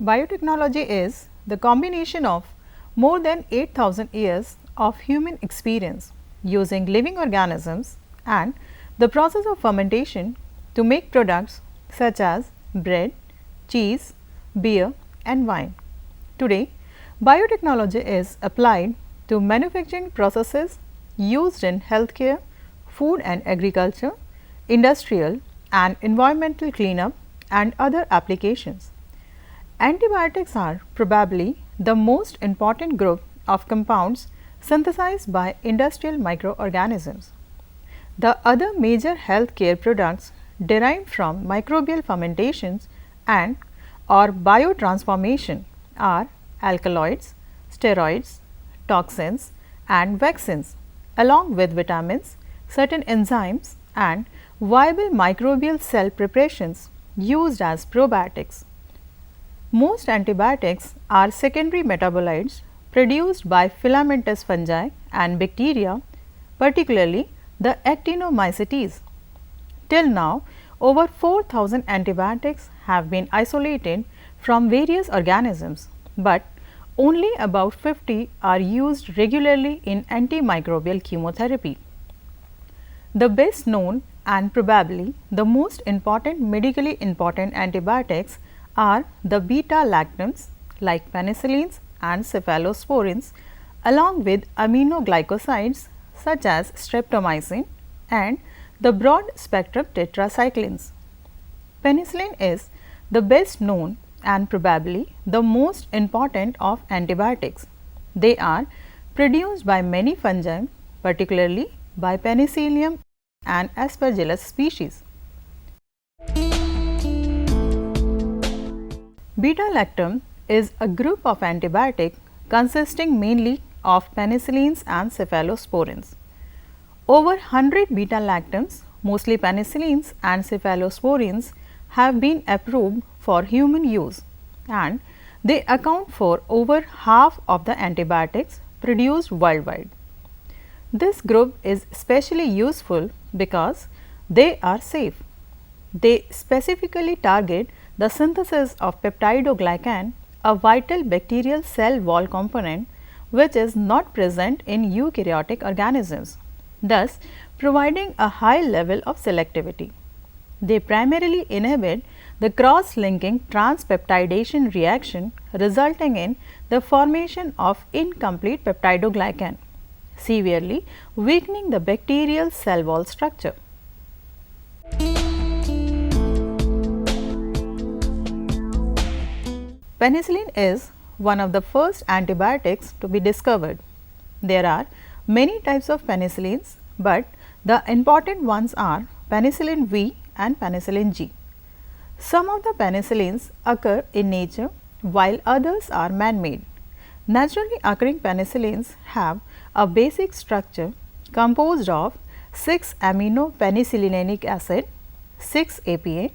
Biotechnology is the combination of more than 8,000 years of human experience using living organisms and the process of fermentation to make products such as bread, cheese, beer and wine. Today, biotechnology is applied to manufacturing processes used in healthcare, food and agriculture, industrial and environmental cleanup and other applications. Antibiotics are probably the most important group of compounds synthesized by industrial microorganisms. The other major healthcare products derived from microbial fermentations and or biotransformation are alkaloids, steroids, toxins and vaccines along with vitamins, certain enzymes and viable microbial cell preparations used as probiotics. Most antibiotics are secondary metabolites produced by filamentous fungi and bacteria, particularly the actinomycetes. Till now, over 4,000 antibiotics have been isolated from various organisms, but only about 50 are used regularly in antimicrobial chemotherapy. The best known and probably the most important medically important antibiotics are the beta-lactams like penicillins and cephalosporins along with aminoglycosides such as streptomycin and the broad spectrum tetracyclines. Penicillin is the best known and probably the most important of antibiotics. They are produced by many fungi, particularly by Penicillium and Aspergillus species. Beta-lactam is a group of antibiotic consisting mainly of penicillins and cephalosporins. Over 100 beta-lactams, mostly penicillins and cephalosporins, have been approved for human use and they account for over half of the antibiotics produced worldwide. This group is especially useful because they are safe. They specifically target the synthesis of peptidoglycan, a vital bacterial cell wall component which is not present in eukaryotic organisms, thus providing a high level of selectivity. They primarily inhibit the cross-linking transpeptidation reaction resulting in the formation of incomplete peptidoglycan, severely weakening the bacterial cell wall structure. Penicillin is one of the first antibiotics to be discovered. There are many types of penicillins, but the important ones are penicillin V and penicillin G. Some of the penicillins occur in nature while others are man-made. Naturally occurring penicillins have a basic structure composed of 6 amino penicillinic acid, 6 APA,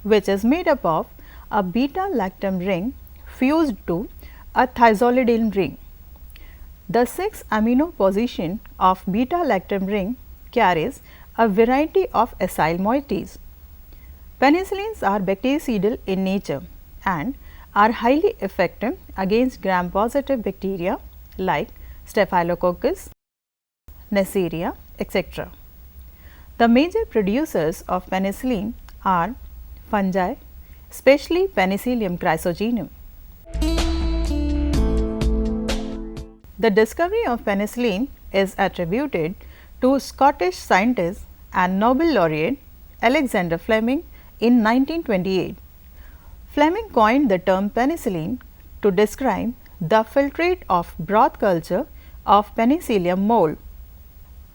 which is made up of a beta-lactam ring fused to a thiazolidine ring. The 6 amino position of beta-lactam ring carries a variety of acyl moieties. Penicillins are bactericidal in nature and are highly effective against gram-positive bacteria like Staphylococcus, Neisseria, etc. The major producers of penicillin are fungi, especially Penicillium chrysogenum. The discovery of penicillin is attributed to Scottish scientist and Nobel laureate Alexander Fleming in 1928. Fleming coined the term penicillin to describe the filtrate of broth culture of Penicillium mold.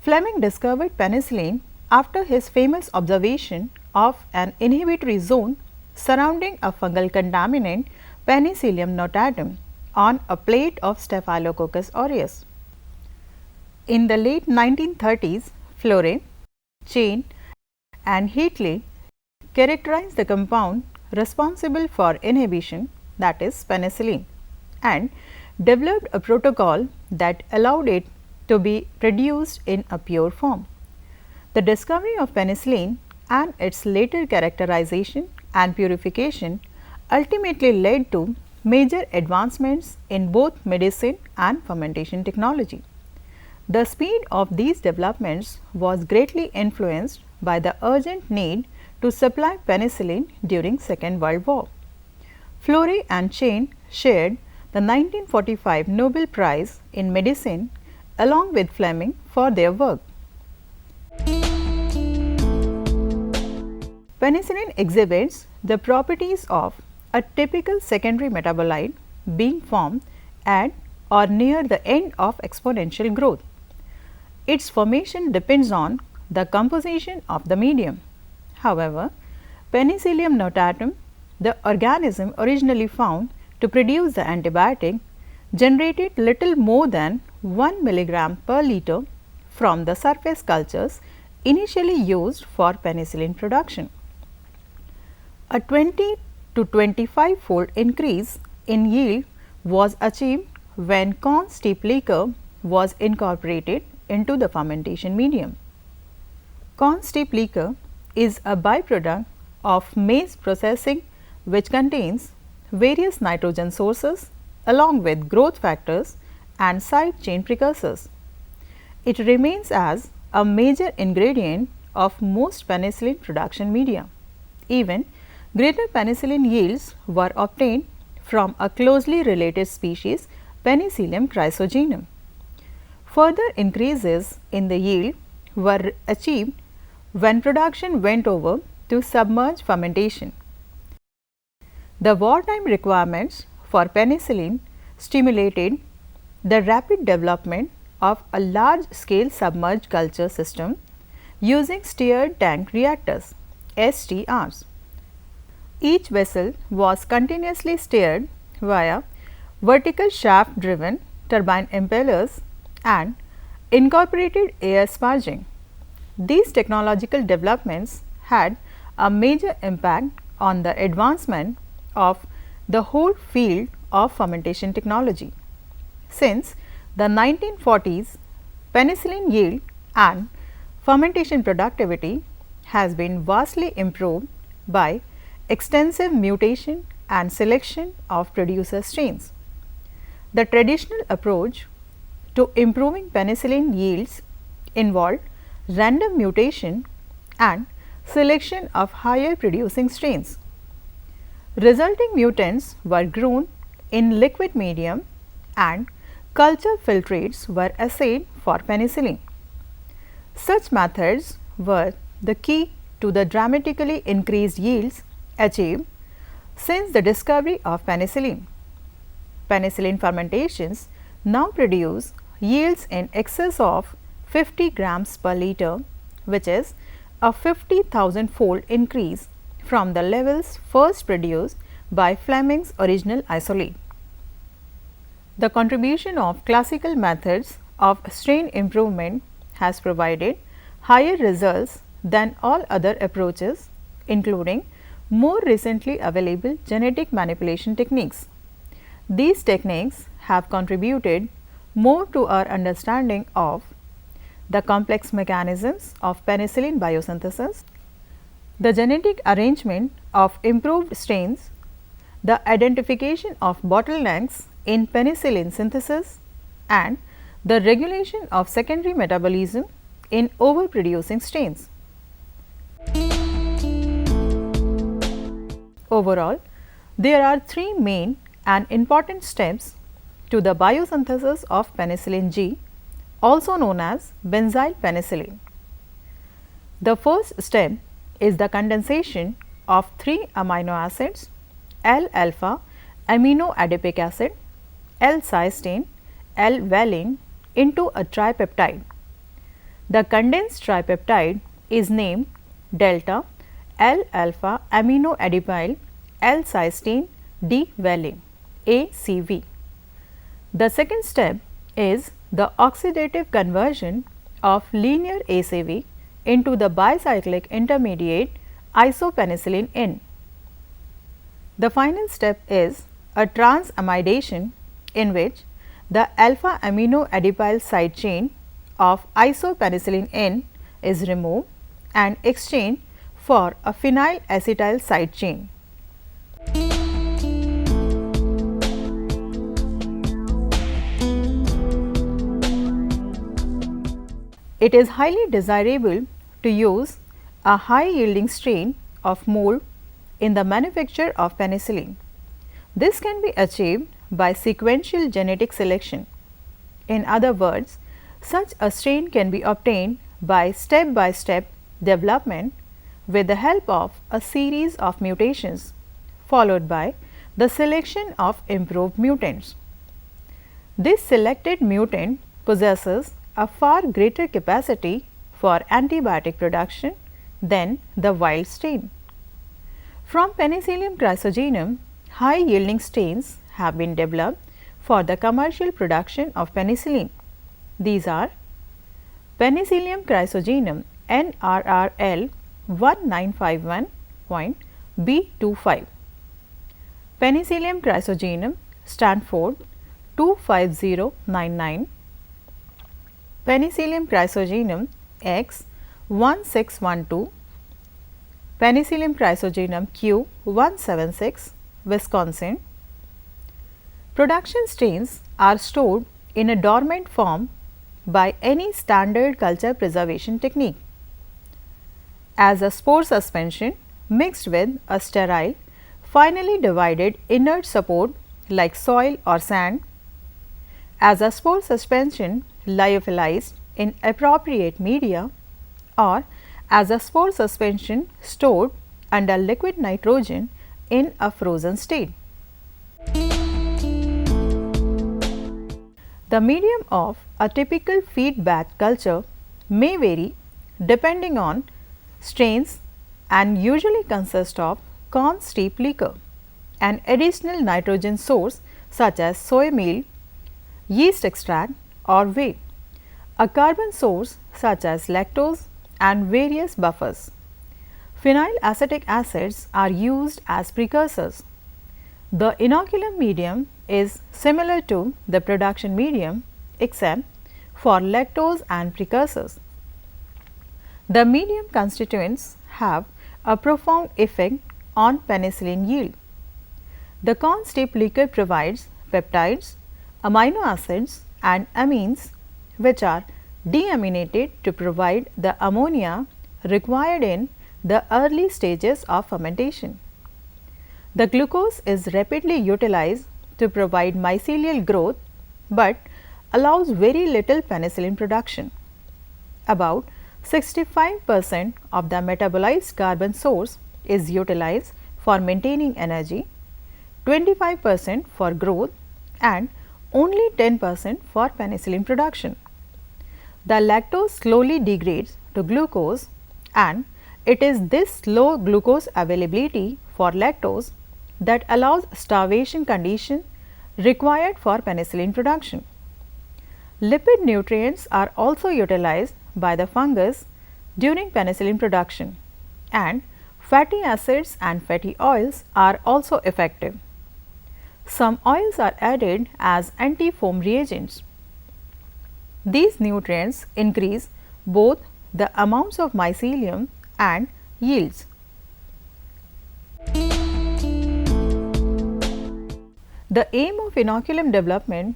Fleming discovered penicillin after his famous observation of an inhibitory zone surrounding a fungal contaminant Penicillium notatum on a plate of Staphylococcus aureus. In the late 1930s, Flore, Chain and Heatley characterized the compound responsible for inhibition, that is penicillin, and developed a protocol that allowed it to be produced in a pure form. The discovery of penicillin and its later characterization and purification ultimately led to major advancements in both medicine and fermentation technology. The speed of these developments was greatly influenced by the urgent need to supply penicillin during Second World War. Florey and Chain shared the 1945 Nobel Prize in Medicine along with Fleming for their work. Penicillin exhibits the properties of a typical secondary metabolite being formed at or near the end of exponential growth. Its formation depends on the composition of the medium. However, Penicillium notatum, the organism originally found to produce the antibiotic, generated little more than 1 milligram per liter from the surface cultures initially used for penicillin production. A 20 to 25 fold increase in yield was achieved when corn steep liquor was incorporated into the fermentation medium. Corn steep liquor is a byproduct of maize processing which contains various nitrogen sources along with growth factors and side chain precursors. It remains as a major ingredient of most penicillin production media. Even greater penicillin yields were obtained from a closely related species Penicillium chrysogenum. Further increases in the yield were achieved when production went over to submerged fermentation. The wartime requirements for penicillin stimulated the rapid development of a large scale submerged culture system using stirred tank reactors STRs. Each vessel was continuously stirred via vertical shaft driven turbine impellers and incorporated air sparging. These technological developments had a major impact on the advancement of the whole field of fermentation technology. Since the 1940s, penicillin yield and fermentation productivity has been vastly improved by extensive mutation and selection of producer strains. The traditional approach to improving penicillin yields involved random mutation and selection of higher producing strains. Resulting mutants were grown in liquid medium and culture filtrates were assayed for penicillin. Such methods were the key to the dramatically increased yields achieved since the discovery of penicillin. Penicillin fermentations now produce yields in excess of 50 grams per liter, which is a 50,000 fold increase from the levels first produced by Fleming's original isolate. The contribution of classical methods of strain improvement has provided higher results than all other approaches, including more recently available genetic manipulation techniques. These techniques have contributed more to our understanding of the complex mechanisms of penicillin biosynthesis, the genetic arrangement of improved strains, the identification of bottlenecks in penicillin synthesis, and the regulation of secondary metabolism in overproducing strains. Overall, there are three main and important steps to the biosynthesis of penicillin G, also known as benzyl penicillin. The first step is the condensation of 3 amino acids L-alpha aminoadipic acid, L-cysteine, L-valine into a tripeptide. The condensed tripeptide is named delta L-alpha aminoadylyl L-cysteine D-valine ACV. The second step is the oxidative conversion of linear ACV into the bicyclic intermediate isopenicillin N. The final step is a transamidation in which the alpha aminoadylyl side chain of isopenicillin N is removed and exchanged for a phenyl acetyl side chain. It is highly desirable to use a high yielding strain of mold in the manufacture of penicillin. This can be achieved by sequential genetic selection. In other words, such a strain can be obtained by step development with the help of a series of mutations, followed by the selection of improved mutants. This selected mutant possesses a far greater capacity for antibiotic production than the wild strain. From Penicillium chrysogenum, high yielding strains have been developed for the commercial production of penicillin. These are Penicillium chrysogenum NRRL 1951.B25, Penicillium chrysogenum Stanford 25099, Penicillium chrysogenum X 1612, Penicillium chrysogenum Q 176, Wisconsin. Production strains are stored in a dormant form by any standard culture preservation technique as a spore suspension mixed with a sterile, finely divided inert support like soil or sand, as a spore suspension lyophilized in appropriate media, or as a spore suspension stored under liquid nitrogen in a frozen state. The medium of a typical feed bath culture may vary depending on strains and usually consist of corn steep liquor, an additional nitrogen source such as soy meal, yeast extract or whey, a carbon source such as lactose and various buffers. Phenyl acetic acids are used as precursors. The inoculum medium is similar to the production medium except for lactose and precursors. The medium constituents have a profound effect on penicillin yield. The corn steep liquor provides peptides, amino acids and amines which are deaminated to provide the ammonia required in the early stages of fermentation. The glucose is rapidly utilized to provide mycelial growth, but allows very little penicillin production. About 65% of the metabolized carbon source is utilized for maintaining energy, 25% for growth and only 10% for penicillin production. The lactose slowly degrades to glucose, and it is this low glucose availability for lactose that allows starvation condition required for penicillin production. Lipid nutrients are also utilized by the fungus during penicillin production, and fatty acids and fatty oils are also effective. Some oils are added as anti-foam reagents. These nutrients increase both the amounts of mycelium and yields. The aim of inoculum development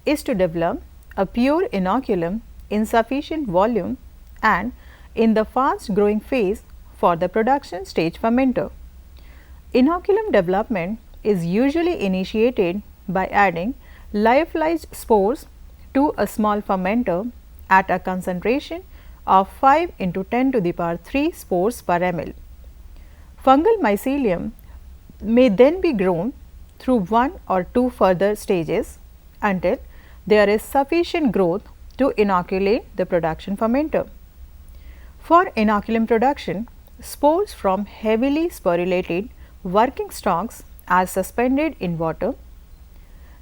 is to develop a pure inoculum in sufficient volume and in the fast growing phase for the production stage fermenter. Inoculum development is usually initiated by adding lyophilized spores to a small fermenter at a concentration of 5 into 10 to the power 3 spores per ml. Fungal mycelium may then be grown through one or two further stages until there is sufficient growth to inoculate the production fermenter. For inoculum production, spores from heavily sporulated working stalks are suspended in water.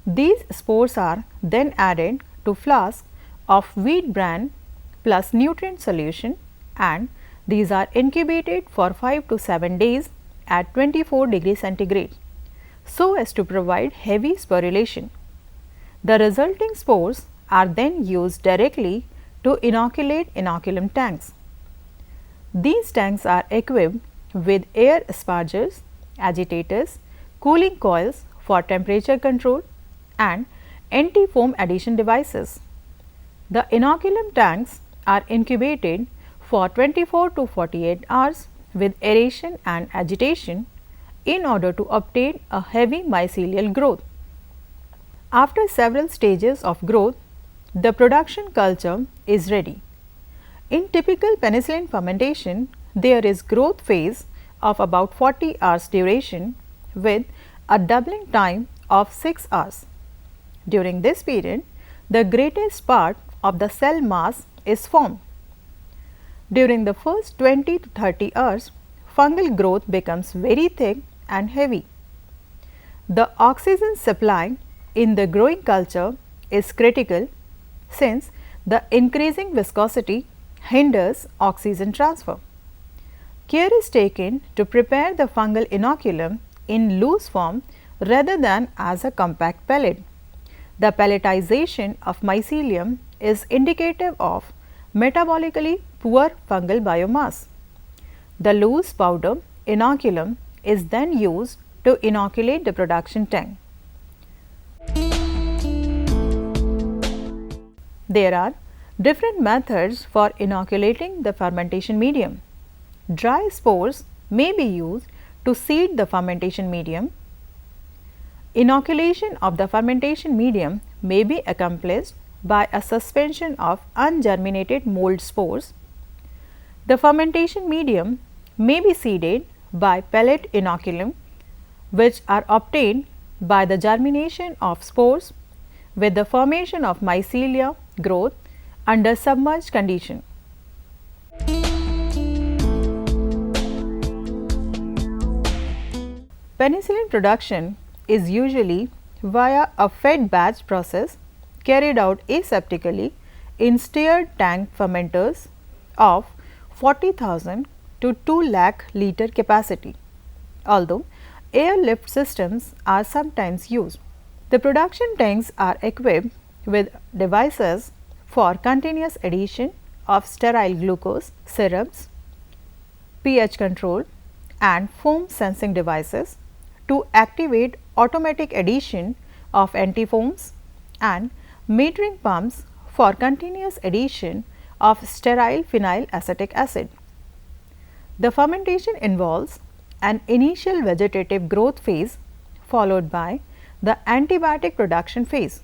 These spores are then added to flasks of wheat bran plus nutrient solution, and these are incubated for 5 to 7 days at 24 degrees centigrade so as to provide heavy sporulation. The resulting spores are then used directly to inoculate inoculum tanks. These tanks are equipped with air aspergers, agitators, cooling coils for temperature control and anti-foam addition devices. The inoculum tanks are incubated for 24 to 48 hours with aeration and agitation in order to obtain a heavy mycelial growth. After several stages of growth, the production culture is ready. In typical penicillin fermentation, there is growth phase of about 40 hours duration with a doubling time of 6 hours. During this period, the greatest part of the cell mass is formed. During the first 20 to 30 hours, fungal growth becomes very thick and heavy. The oxygen supply in the growing culture is critical since the increasing viscosity hinders oxygen transfer. Care is taken to prepare the fungal inoculum in loose form rather than as a compact pellet. The pelletization of mycelium is indicative of metabolically poor fungal biomass. The loose powder inoculum is then used to inoculate the production tank. There are different methods for inoculating the fermentation medium. Dry spores may be used to seed the fermentation medium. Inoculation of the fermentation medium may be accomplished by a suspension of ungerminated mold spores. The fermentation medium may be seeded by pellet inoculum, which are obtained by the germination of spores with the formation of mycelia growth under submerged condition. Penicillin production is usually via a fed batch process carried out aseptically in stirred tank fermenters of 40,000 to 2 lakh liter capacity, although airlift systems are sometimes used. The production tanks are equipped with devices for continuous addition of sterile glucose syrups, pH control and foam sensing devices to activate automatic addition of antifoams and metering pumps for continuous addition of sterile phenyl acetic acid. The fermentation involves an initial vegetative growth phase followed by the antibiotic production phase.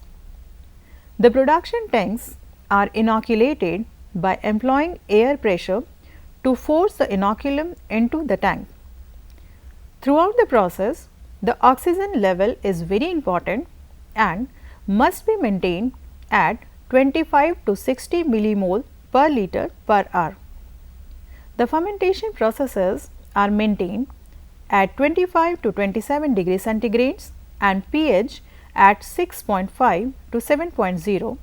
The production tanks are inoculated by employing air pressure to force the inoculum into the tank. Throughout the process, the oxygen level is very important and must be maintained at 25 to 60 millimole per liter per hour. The fermentation processes are maintained at 25 to 27 degrees centigrades and pH at 6.5 to 7.0.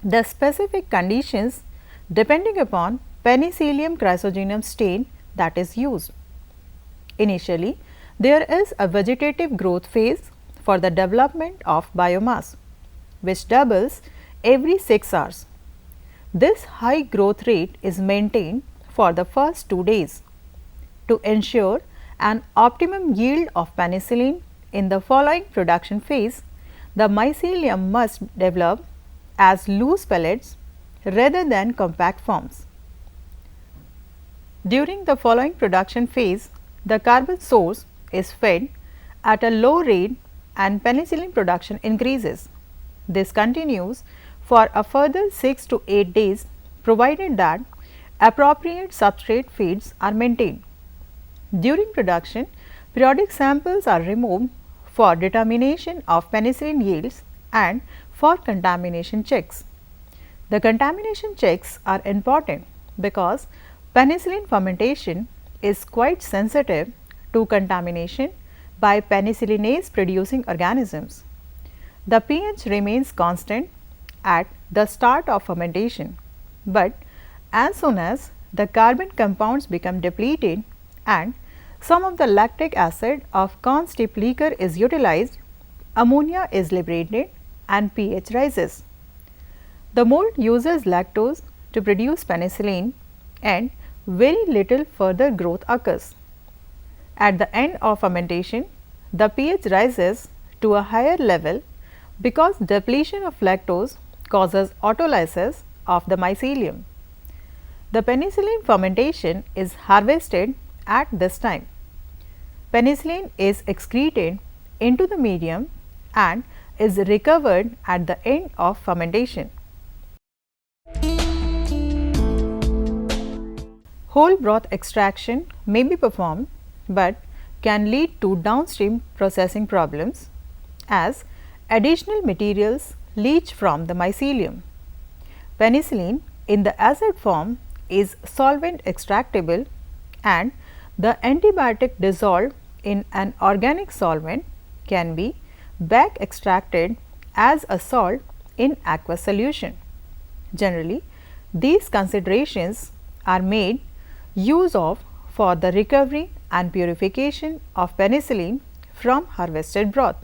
The specific conditions depending upon Penicillium chrysogenum strain that is used. Initially, there is a vegetative growth phase for the development of biomass, which doubles every 6 hours. This high growth rate is maintained for the first 2 days. To ensure an optimum yield of penicillin in the following production phase, the mycelium must develop as loose pellets rather than compact forms. During the following production phase, the carbon source is fed at a low rate and penicillin production increases. This continues for a further 6 to 8 days provided that appropriate substrate feeds are maintained. During production, periodic samples are removed for determination of penicillin yields and for contamination checks. The contamination checks are important because penicillin fermentation is quite sensitive to contamination by penicillinase producing organisms. The pH remains constant at the start of fermentation, but as soon as the carbon compounds become depleted and some of the lactic acid of corn steep liquor is utilized, ammonia is liberated and pH rises. The mold uses lactose to produce penicillin and very little further growth occurs. At the end of fermentation, the pH rises to a higher level because depletion of lactose causes autolysis of the mycelium. The penicillin fermentation is harvested at this time. Penicillin is excreted into the medium and is recovered at the end of fermentation. Whole broth extraction may be performed, but can lead to downstream processing problems as additional materials leach from the mycelium. Penicillin in the acid form is solvent extractable, and the antibiotic dissolved in an organic solvent can be back extracted as a salt in aqueous solution. Generally, these considerations are made use of for the recovery and purification of penicillin from harvested broth.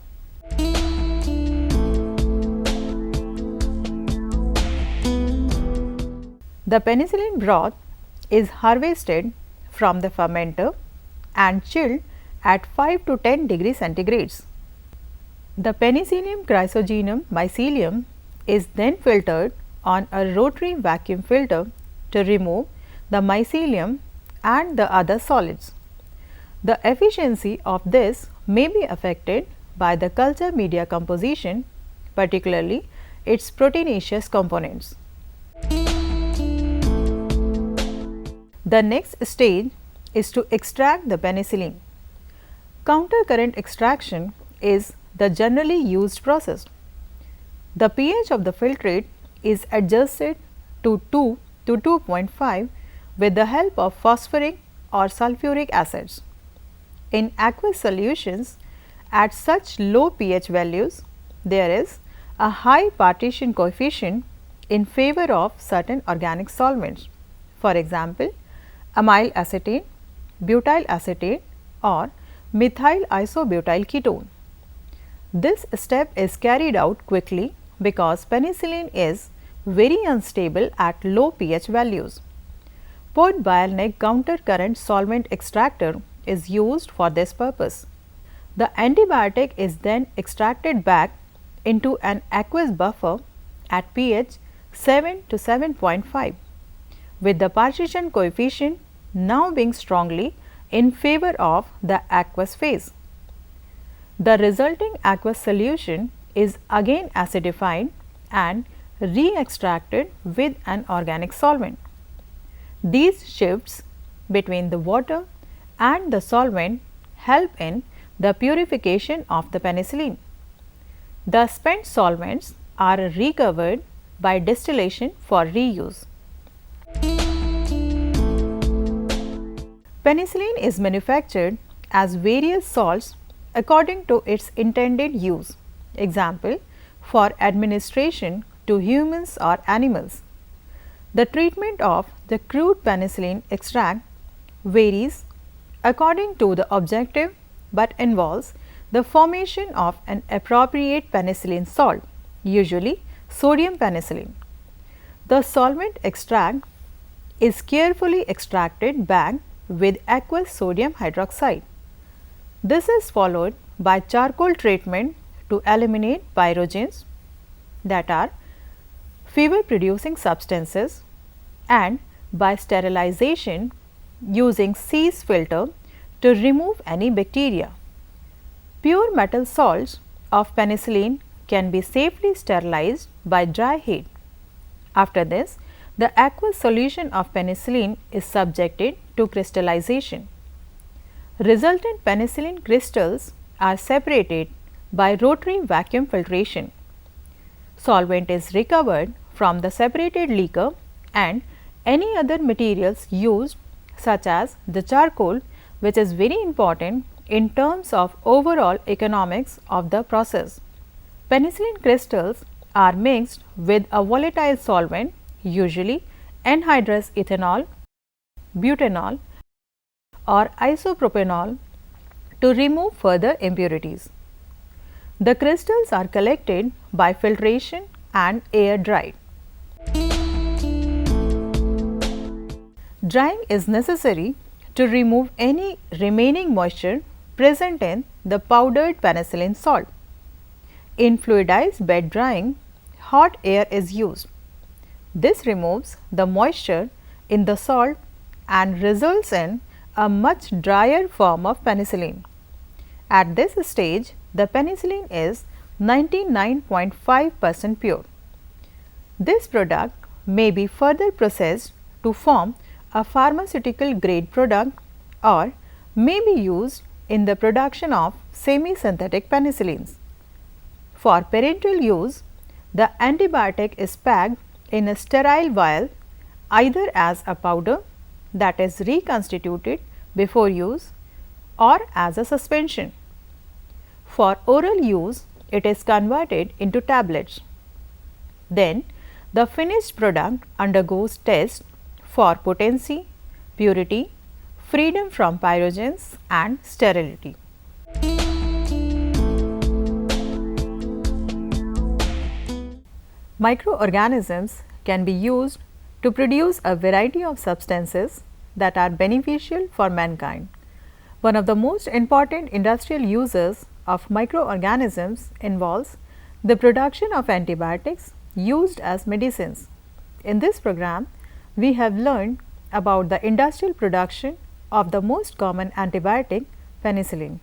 The penicillin broth is harvested from the fermenter and chilled at 5 to 10 degrees centigrades. The Penicillium chrysogenum mycelium is then filtered on a rotary vacuum filter to remove the mycelium and the other solids. The efficiency of this may be affected by the culture media composition, particularly its proteinaceous components. The next stage is to extract the penicillin. Countercurrent extraction is the generally used process. The pH of the filtrate is adjusted to 2 to 2.5 with the help of phosphoric or sulfuric acids. In aqueous solutions at such low pH values, there is a high partition coefficient in favor of certain organic solvents. For example, amyl acetate, butyl acetate or methyl isobutyl ketone. This step is carried out quickly because penicillin is very unstable at low pH values. Port-Bialnik countercurrent solvent extractor is used for this purpose. The antibiotic is then extracted back into an aqueous buffer at pH 7 to 7.5, with the partition coefficient now being strongly in favor of the aqueous phase. The resulting aqueous solution is again acidified and re-extracted with an organic solvent. These shifts between the water and the solvent help in the purification of the penicillin. The spent solvents are recovered by distillation for reuse. Penicillin is manufactured as various salts according to its intended use. Example, for administration to humans or animals. The treatment of the crude penicillin extract varies according to the objective, but involves the formation of an appropriate penicillin salt, usually sodium penicillin. The solvent extract is carefully extracted back with aqueous sodium hydroxide. This is followed by charcoal treatment to eliminate pyrogens, that are fever producing substances, and by sterilization using C's filter to remove any bacteria. Pure metal salts of penicillin can be safely sterilized by dry heat. After this, the aqueous solution of penicillin is subjected to crystallization. Resultant penicillin crystals are separated by rotary vacuum filtration. Solvent is recovered from the separated liquor and any other materials used, such as the charcoal, which is very important in terms of overall economics of the process. Penicillin crystals are mixed with a volatile solvent, usually anhydrous ethanol, butanol or isopropanol, to remove further impurities. The crystals are collected by filtration and air dried. Drying is necessary to remove any remaining moisture present in the powdered penicillin salt. In fluidized bed drying, hot air is used. This removes the moisture in the salt and results in a much drier form of penicillin. At this stage, the penicillin is 99.5% pure. This product may be further processed to form a pharmaceutical grade product or may be used in the production of semi-synthetic penicillins. For parenteral use, the antibiotic is packed in a sterile vial either as a powder that is reconstituted before use or as a suspension. For oral use, it is converted into tablets. Then, the finished product undergoes tests for potency, purity, freedom from pyrogens and sterility. Microorganisms can be used to produce a variety of substances that are beneficial for mankind. One of the most important industrial uses of microorganisms involves the production of antibiotics used as medicines. In this program, we have learned about the industrial production of the most common antibiotic, penicillin.